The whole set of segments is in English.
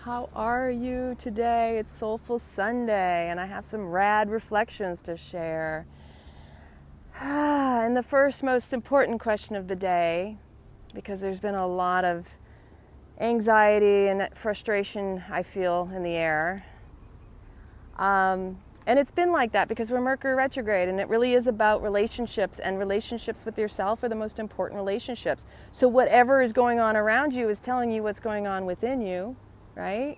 How are you today? It's Soulful Sunday, and I have some rad reflections to share. And the first most important question of the day, because there's been a lot of anxiety and frustration I feel in the air. And it's been like that because we're Mercury retrograde, and it really is about relationships, and relationships with yourself are the most important relationships. So whatever is going on around you is telling you what's going on within you, right?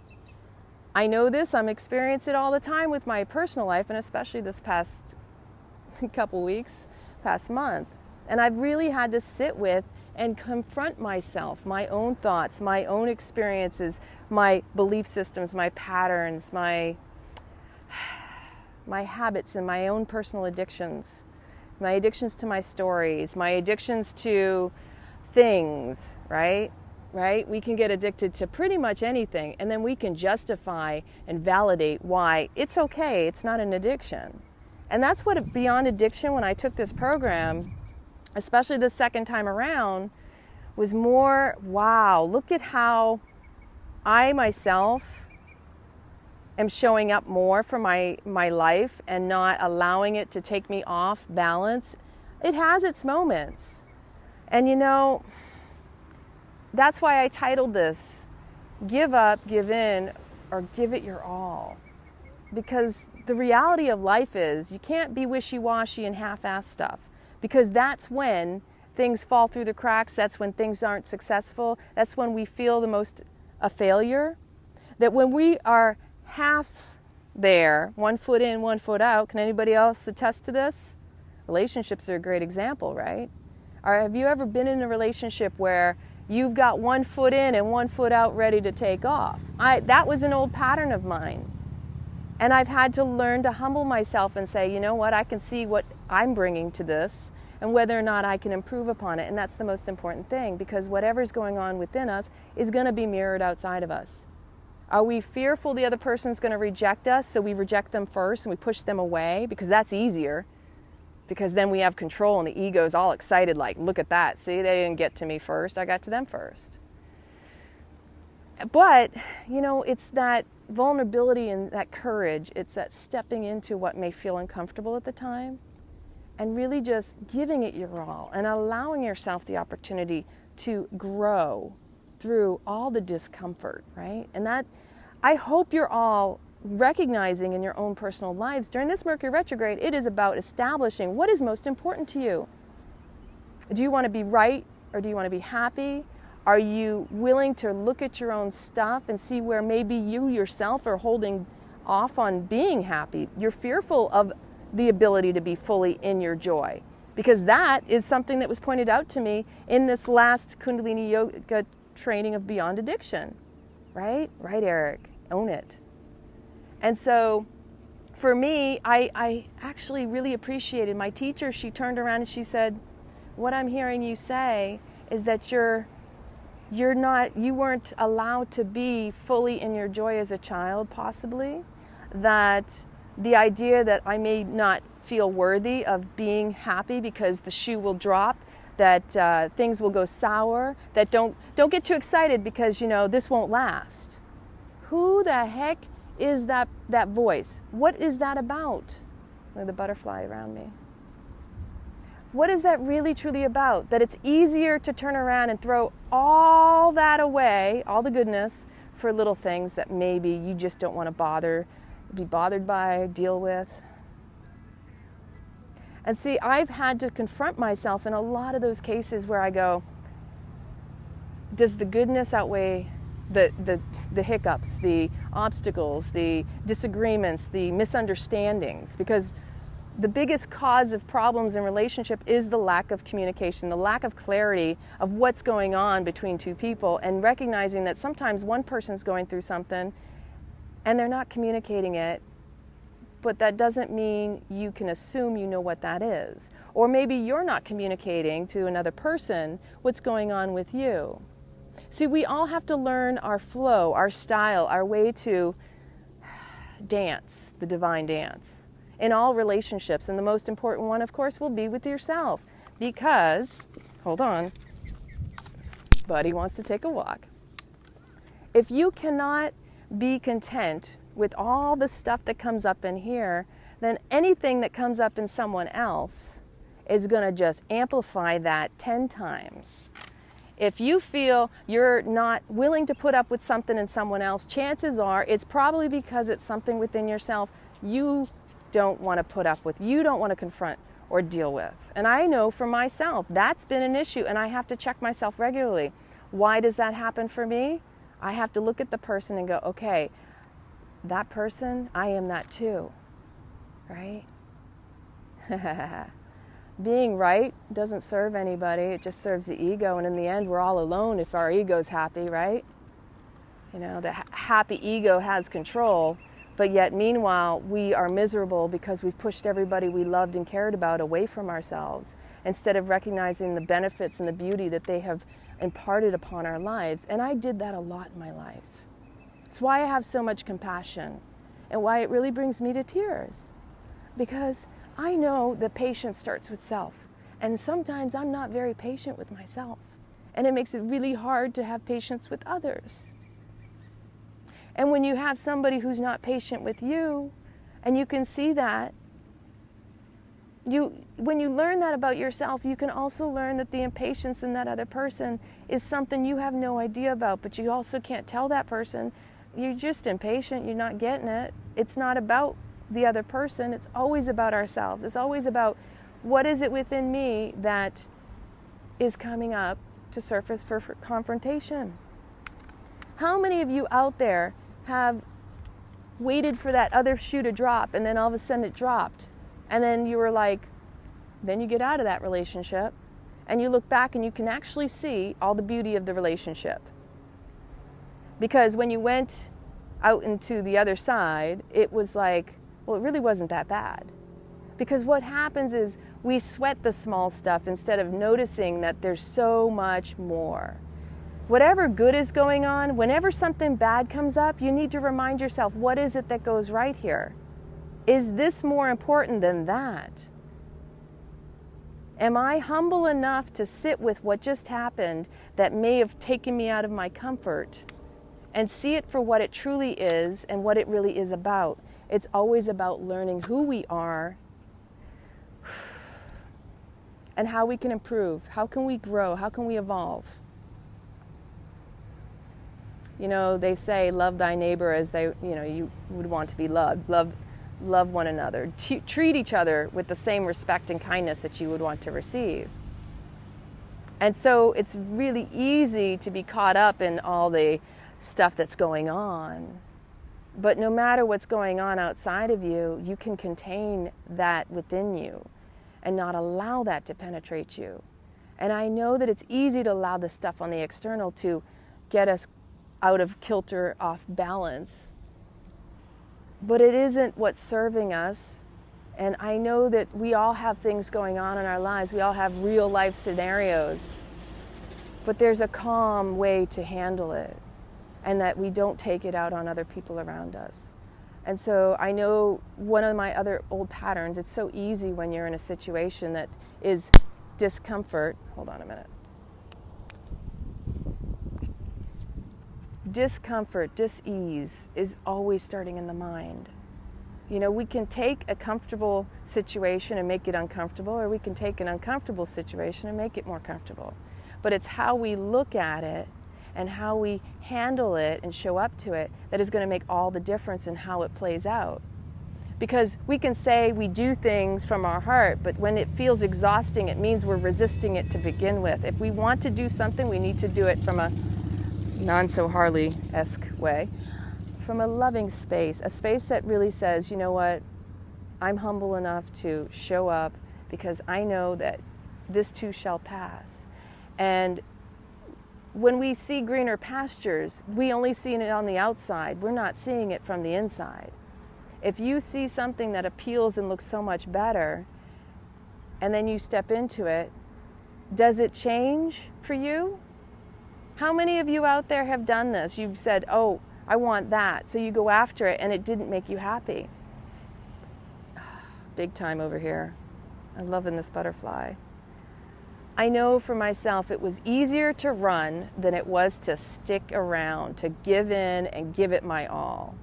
I know this, I'm experiencing it all the time with my personal life, and especially this past couple weeks, past month. And I've really had to sit with and confront myself, my own thoughts, my own experiences, my belief systems, my patterns, my habits and my own personal addictions, my addictions to my stories, my addictions to things, right? We can get addicted to pretty much anything, and then we can justify and validate why it's okay, it's not an addiction. And that's what Beyond Addiction, when I took this program, especially the second time around, was more, wow, look at how I myself am showing up more for my life and not allowing it to take me off balance. It has its moments. And you know, that's why I titled this, Give Up, Give In, or Give It Your All. Because the reality of life is you can't be wishy-washy and half-ass stuff, because that's when things fall through the cracks, that's when things aren't successful, that's when we feel the most a failure. That when we are half there, 1 foot in, 1 foot out, can anybody else attest to this? Relationships are a great example, right? Or have you ever been in a relationship where you've got 1 foot in and 1 foot out ready to take off? That was an old pattern of mine. And I've had to learn to humble myself and say, you know what, I can see what I'm bringing to this and whether or not I can improve upon it. And that's the most important thing, because whatever's going on within us is going to be mirrored outside of us. Are we fearful the other person's going to reject us, so we reject them first and we push them away? Because that's easier. Because then we have control and the ego's all excited, like, look at that. See, they didn't get to me first. I got to them first. But, you know, it's that vulnerability and that courage. It's that stepping into what may feel uncomfortable at the time and really just giving it your all and allowing yourself the opportunity to grow through all the discomfort, right? And that, I hope you're all recognizing in your own personal lives during this Mercury retrograde, it is about establishing what is most important to you. Do you want to be right, or do you want to be happy? Are you willing to look at your own stuff and see where maybe you yourself are holding off on being happy? You're fearful of the ability to be fully in your joy, because that is something that was pointed out to me in this last Kundalini Yoga training of Beyond Addiction, right? Right, Eric, own it. And so for me, I actually really appreciated my teacher. She turned around and she said, what I'm hearing you say is that you weren't allowed to be fully in your joy as a child, possibly, that the idea that I may not feel worthy of being happy because the shoe will drop, that things will go sour, that don't get too excited because, you know, this won't last. Who the heck is that voice? What is that about? Look at the butterfly around me. What is that really truly about? That it's easier to turn around and throw all that away, all the goodness, for little things that maybe you just don't want to be bothered by, deal with. And see, I've had to confront myself in a lot of those cases where I go, does the goodness outweigh the hiccups, the obstacles, the disagreements, the misunderstandings? Because the biggest cause of problems in relationship is the lack of communication, the lack of clarity of what's going on between two people, and recognizing that sometimes one person's going through something and they're not communicating it. But that doesn't mean you can assume you know what that is. Or maybe you're not communicating to another person what's going on with you. See, we all have to learn our flow, our style, our way to dance, the divine dance, in all relationships. And the most important one, of course, will be with yourself. Because, hold on, Buddy wants to take a walk. If you cannot be content with all the stuff that comes up in here, then anything that comes up in someone else is going to just amplify that 10 times. If you feel you're not willing to put up with something in someone else, chances are it's probably because it's something within yourself you don't want to put up with, you don't want to confront or deal with. And I know for myself, that's been an issue, and I have to check myself regularly. Why does that happen for me? I have to look at the person and go, okay, that person, I am that too, right? Being right doesn't serve anybody, it just serves the ego, and in the end we're all alone if our ego's happy, right? You know, the happy ego has control, but yet meanwhile we are miserable because we've pushed everybody we loved and cared about away from ourselves instead of recognizing the benefits and the beauty that they have imparted upon our lives. And I did that a lot in my life. It's why I have so much compassion and why it really brings me to tears, because I know that patience starts with self, and sometimes I'm not very patient with myself, and it makes it really hard to have patience with others. And when you have somebody who's not patient with you, and you can see that, when you learn that about yourself, you can also learn that the impatience in that other person is something you have no idea about, but you also can't tell that person, you're just impatient, you're not getting it. It's not about the other person, it's always about ourselves. It's always about what is it within me that is coming up to surface for confrontation. How many of you out there have waited for that other shoe to drop and then all of a sudden it dropped, and then you were like, then you get out of that relationship and you look back and you can actually see all the beauty of the relationship, because when you went out into the other side it was like, well, it really wasn't that bad. Because what happens is we sweat the small stuff instead of noticing that there's so much more. Whatever good is going on, whenever something bad comes up, you need to remind yourself, what is it that goes right here? Is this more important than that? Am I humble enough to sit with what just happened that may have taken me out of my comfort and see it for what it truly is and what it really is about? It's always about learning who we are and how we can improve. How can we grow? How can we evolve? You know, they say, love thy neighbor as you would want to be loved. Love one another. Treat each other with the same respect and kindness that you would want to receive. And so it's really easy to be caught up in all the stuff that's going on. But no matter what's going on outside of you, you can contain that within you and not allow that to penetrate you. And I know that it's easy to allow the stuff on the external to get us out of kilter, off balance. But it isn't what's serving us. And I know that we all have things going on in our lives. We all have real life scenarios. But there's a calm way to handle it, and that we don't take it out on other people around us. And so I know one of my other old patterns, it's so easy when you're in a situation that is discomfort. Hold on a minute. Discomfort, dis-ease is always starting in the mind. You know, we can take a comfortable situation and make it uncomfortable, or we can take an uncomfortable situation and make it more comfortable. But it's how we look at it and how we handle it and show up to it that is going to make all the difference in how it plays out. Because we can say we do things from our heart, but when it feels exhausting, it means we're resisting it to begin with. If we want to do something, we need to do it from a non-so-Harley-esque way, from a loving space, a space that really says, you know what, I'm humble enough to show up because I know that this too shall pass. And when we see greener pastures, we only see it on the outside. We're not seeing it from the inside. If you see something that appeals and looks so much better, and then you step into it, does it change for you? How many of you out there have done this? You've said, oh, I want that. So you go after it and it didn't make you happy. Big time over here. I'm loving this butterfly. I know for myself it was easier to run than it was to stick around, to give in and give it my all.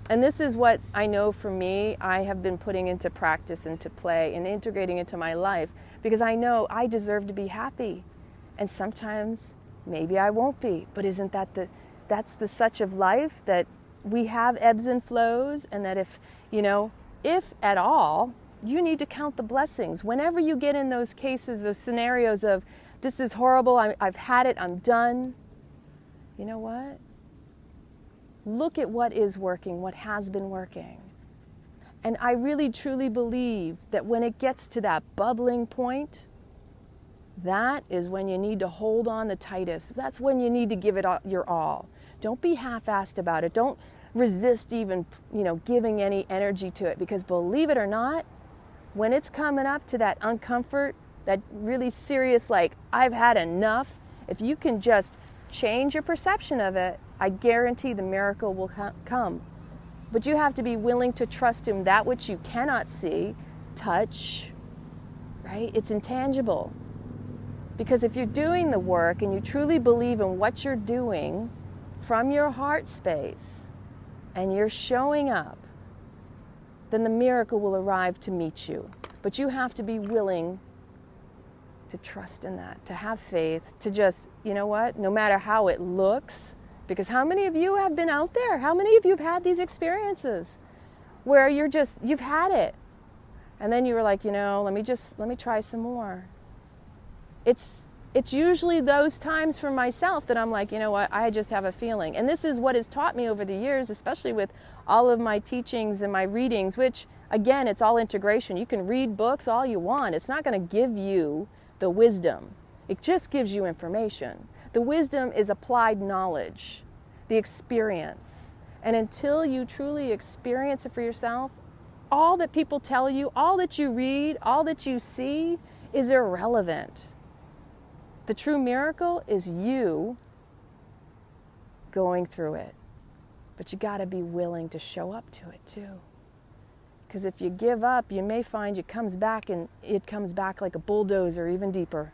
And this is what I know for me, I have been putting into practice, into play, and integrating into my life, because I know I deserve to be happy. And sometimes maybe I won't be, but isn't that that's the such of life, that we have ebbs and flows, and that if at all, you need to count the blessings. Whenever you get in those cases, those scenarios of, this is horrible, I've had it, I'm done, you know what? Look at what is working, what has been working. And I really truly believe that when it gets to that bubbling point, that is when you need to hold on the tightest. That's when you need to give it your all. Don't be half-assed about it. Don't resist even, giving any energy to it, because believe it or not, when it's coming up to that uncomfort, that really serious, like, I've had enough, if you can just change your perception of it, I guarantee the miracle will come. But you have to be willing to trust Him, that which you cannot see, touch, right? It's intangible. Because if you're doing the work and you truly believe in what you're doing from your heart space, and you're showing up, then the miracle will arrive to meet you. But you have to be willing to trust in that, to have faith, to just, no matter how it looks, because how many of you have been out there? How many of you have had these experiences where you've had it, and then you were like, let me try some more. It's usually those times for myself that I'm like, I just have a feeling. And this is what has taught me over the years, especially with all of my teachings and my readings, which, again, it's all integration. You can read books all you want. It's not going to give you the wisdom. It just gives you information. The wisdom is applied knowledge, the experience. And until you truly experience it for yourself, all that people tell you, all that you read, all that you see is irrelevant. The true miracle is you going through it. But you got to be willing to show up to it too. Because if you give up, you may find it comes back like a bulldozer, even deeper.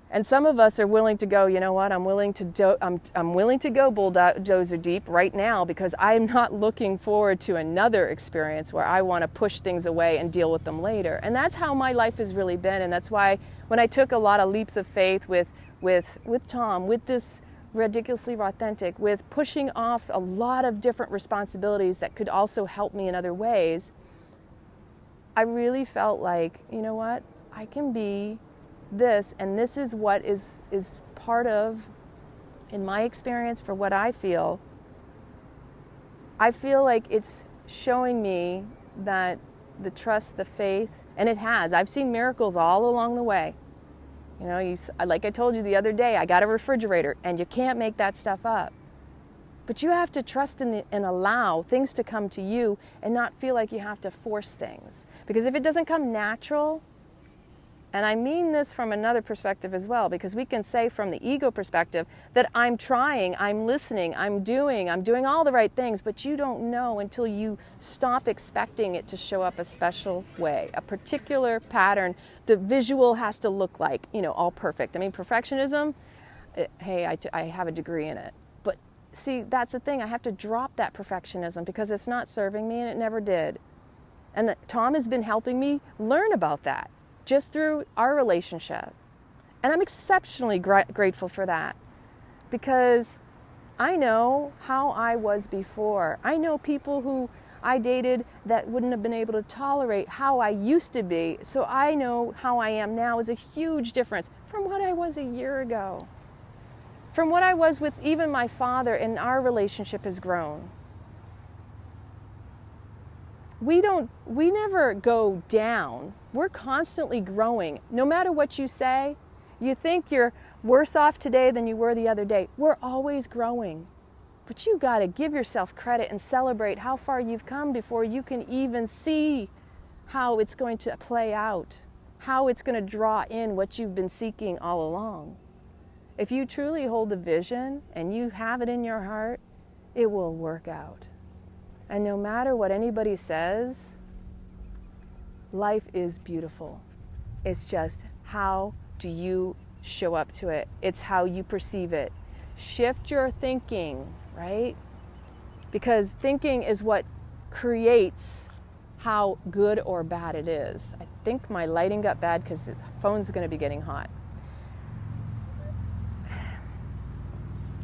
And some of us are willing to go, I'm willing to go bulldozer deep right now, because I'm not looking forward to another experience where I want to push things away and deal with them later. And that's how my life has really been. And that's why when I took a lot of leaps of faith with Tom, with this ridiculously authentic, with pushing off a lot of different responsibilities that could also help me in other ways, I really felt like, I can be this, and this is what is part of, in my experience, for what I feel like it's showing me that the trust, the faith, and it has. I've seen miracles all along the way. Like I told you the other day, I got a refrigerator, and you can't make that stuff up. But you have to trust and allow things to come to you, and not feel like you have to force things. Because if it doesn't come natural, and I mean this from another perspective as well, because we can say from the ego perspective that I'm trying, I'm listening, I'm doing all the right things, but you don't know until you stop expecting it to show up a special way, a particular pattern. The visual has to look like, all perfect. I mean, perfectionism, hey, I have a degree in it. But see, that's the thing. I have to drop that perfectionism because it's not serving me, and it never did. And Tom has been helping me learn about that, just through our relationship. And I'm exceptionally grateful for that, because I know how I was before. I know people who I dated that wouldn't have been able to tolerate how I used to be. So I know how I am now is a huge difference from what I was a year ago. From what I was with even my father, and our relationship has grown. We never go down. We're constantly growing. No matter what you say, you think you're worse off today than you were the other day. We're always growing. But you got to give yourself credit and celebrate how far you've come before you can even see how it's going to play out, how it's going to draw in what you've been seeking all along. If you truly hold the vision and you have it in your heart, it will work out. And no matter what anybody says, life is beautiful. It's just how do you show up to it? It's how you perceive it. Shift your thinking, right? Because thinking is what creates how good or bad it is. I think my lighting got bad because the phone's going to be getting hot.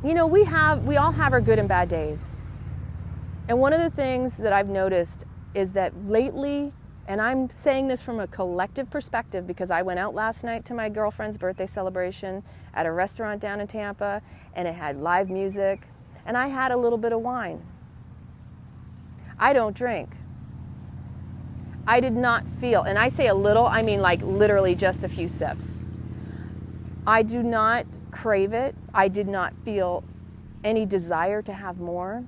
You know, we all have our good and bad days. And one of the things that I've noticed is that lately, and I'm saying this from a collective perspective because I went out last night to my girlfriend's birthday celebration at a restaurant down in Tampa, and it had live music, and I had a little bit of wine. I don't drink. I did not feel, and I say a little, I mean like literally just a few sips. I do not crave it. I did not feel any desire to have more.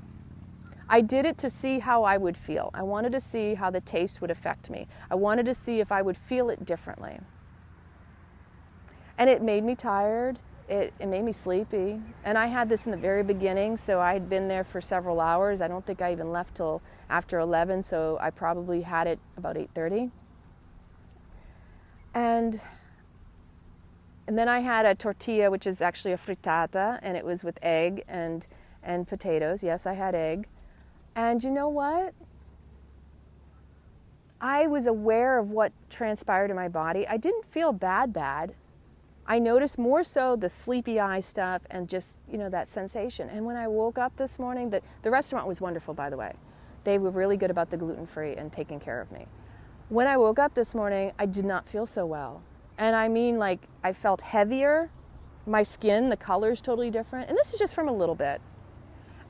I did it to see how I would feel. I wanted to see how the taste would affect me. I wanted to see if I would feel it differently. And it made me tired. It made me sleepy. And I had this in the very beginning, so I had been there for several hours. I don't think I even left till after 11, so I probably had it about 8:30. And then I had a tortilla, which is actually a frittata, and it was with egg and potatoes. Yes, I had egg. And you know what? I was aware of what transpired in my body. I didn't feel bad. I noticed more so the sleepy eye stuff and just, you know, that sensation. And when I woke up this morning, the restaurant was wonderful, by the way. They were really good about the gluten-free and taking care of me. When I woke up this morning, I did not feel so well. And I mean, like, I felt heavier. My skin, the color's totally different. And this is just from a little bit.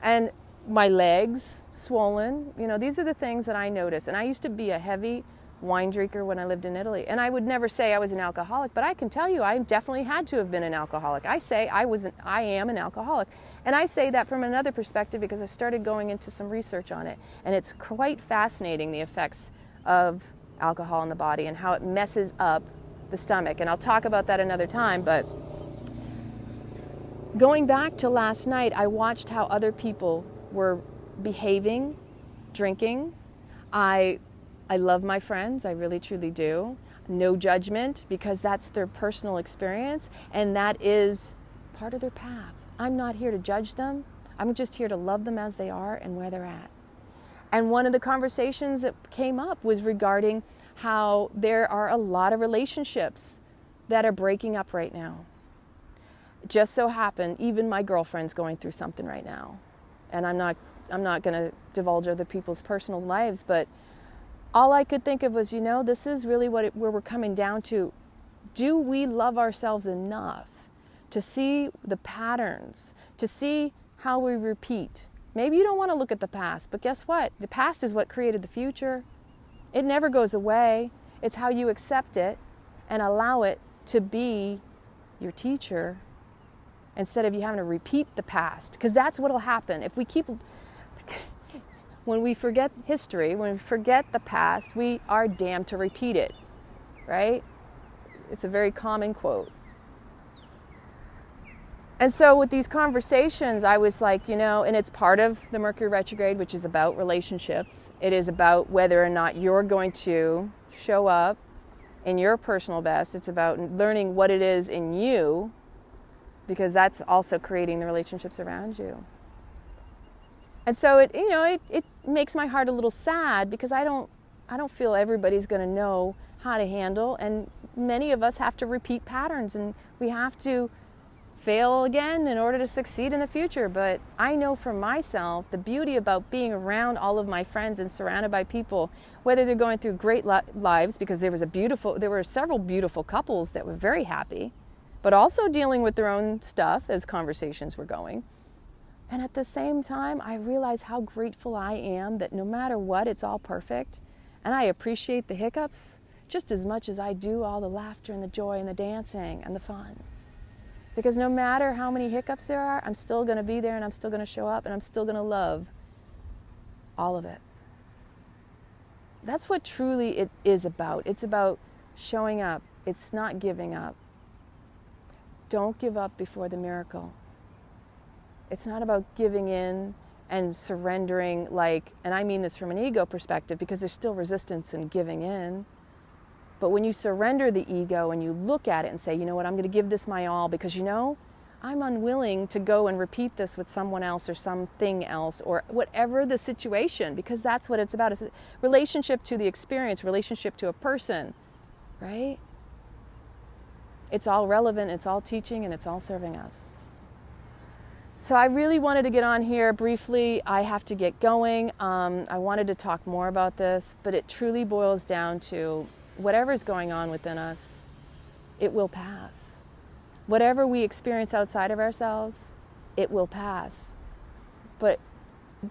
And my legs swollen. You know, these are the things that I notice. And I used to be a heavy wine drinker when I lived in Italy. And I would never say I was an alcoholic, but I can tell you I definitely had to have been an alcoholic. I say I am an alcoholic. And I say that from another perspective because I started going into some research on it. And it's quite fascinating, the effects of alcohol in the body and how it messes up the stomach. And I'll talk about that another time. But going back to last night, I watched how other people were behaving, drinking. I love my friends, I really truly do. No judgment, because that's their personal experience and that is part of their path. I'm not here to judge them. I'm just here to love them as they are and where they're at. And one of the conversations that came up was regarding how there are a lot of relationships that are breaking up right now. It just so happened, even my girlfriend's going through something right now. And I'm not going to divulge other people's personal lives, but all I could think of was, you know, this is really where we're coming down to. Do we love ourselves enough to see the patterns, to see how we repeat? Maybe you don't want to look at the past, but guess what? The past is what created the future. It never goes away. It's how you accept it and allow it to be your teacher instead of you having to repeat the past, because that's what will happen. If we keep, when we forget history, when we forget the past, we are damned to repeat it, right? It's a very common quote. And so with these conversations, I was like, you know, and it's part of the Mercury retrograde, which is about relationships. It is about whether or not you're going to show up in your personal best. It's about learning what it is in you, because that's also creating the relationships around you. And so it makes my heart a little sad because I don't feel everybody's going to know how to handle, and many of us have to repeat patterns and we have to fail again in order to succeed in the future. But I know for myself the beauty about being around all of my friends and surrounded by people, whether they're going through great lives, because there were several beautiful couples that were very happy, but also dealing with their own stuff as conversations were going. And at the same time, I realize how grateful I am that no matter what, it's all perfect. And I appreciate the hiccups just as much as I do all the laughter and the joy and the dancing and the fun. Because no matter how many hiccups there are, I'm still going to be there and I'm still going to show up and I'm still going to love all of it. That's what truly it is about. It's about showing up. It's not giving up. Don't give up before the miracle. It's not about giving in and surrendering, and I mean this from an ego perspective because there's still resistance in giving in. But when you surrender the ego and you look at it and say, you know what, I'm going to give this my all because, you know, I'm unwilling to go and repeat this with someone else or something else or whatever the situation, because that's what it's about. It's a relationship to the experience, relationship to a person, right? It's all relevant, it's all teaching, and it's all serving us. So I really wanted to get on here briefly. I have to get going. I wanted to talk more about this, but it truly boils down to whatever's going on within us, it will pass. Whatever we experience outside of ourselves, it will pass. But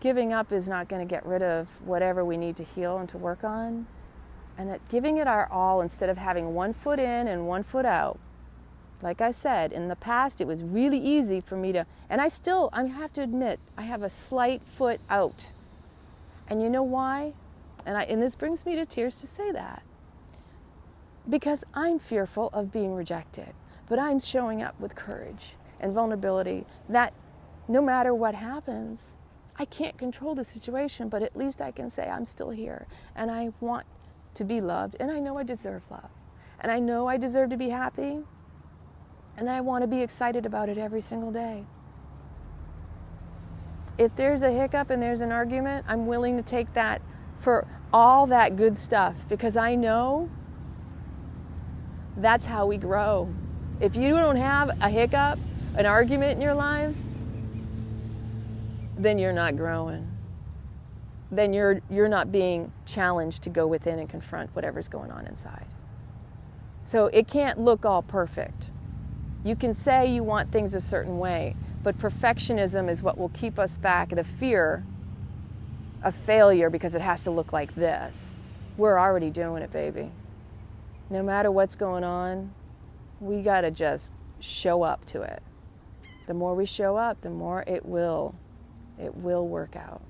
giving up is not going to get rid of whatever we need to heal and to work on. And that giving it our all instead of having one foot in and one foot out. Like I said, in the past, it was really easy for me to, and I have to admit, I have a slight foot out. And you know why? And this brings me to tears to say that. Because I'm fearful of being rejected. But I'm showing up with courage and vulnerability that no matter what happens, I can't control the situation, but at least I can say I'm still here and I want to be loved and I know I deserve love and I know I deserve to be happy and I want to be excited about it every single day. If there's a hiccup and there's an argument, I'm willing to take that for all that good stuff because I know that's how we grow. If you don't have a hiccup, an argument in your lives, then you're not growing. Then you're not being challenged to go within and confront whatever's going on inside. So it can't look all perfect. You can say you want things a certain way, but perfectionism is what will keep us back. The fear of failure because it has to look like this. We're already doing it, baby. No matter what's going on, we got to just show up to it. The more we show up, the more it will work out.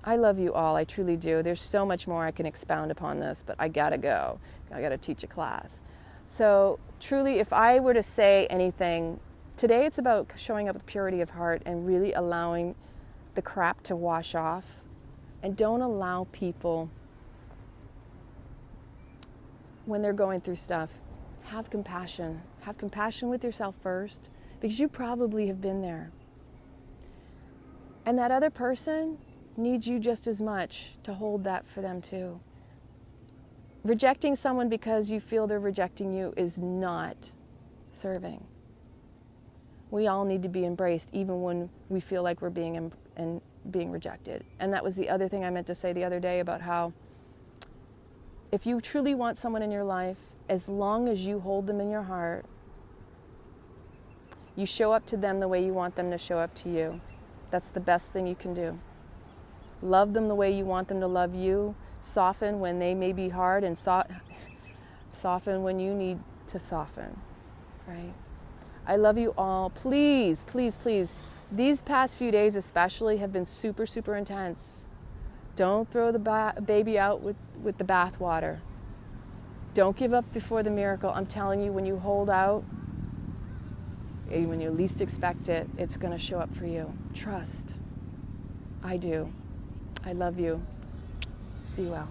I love you all. I truly do. There's so much more I can expound upon this, but I got to go. I got to teach a class. So truly, if I were to say anything, today it's about showing up with purity of heart and really allowing the crap to wash off. And don't allow people, when they're going through stuff, have compassion. Have compassion with yourself first, because you probably have been there. And that other person needs you just as much to hold that for them too. Rejecting someone because you feel they're rejecting you is not serving. We all need to be embraced, even when we feel like we're being rejected. And that was the other thing I meant to say the other day about how if you truly want someone in your life, as long as you hold them in your heart, you show up to them the way you want them to show up to you. That's the best thing you can do. Love them the way you want them to love you. Soften when they may be hard and soften when you need to soften, right? I love you all. Please, please, please. These past few days especially have been super, super intense. Don't throw the baby out with the bathwater. Don't give up before the miracle. I'm telling you, when you hold out, when you least expect it, it's going to show up for you. Trust. I do. I love you. Be well.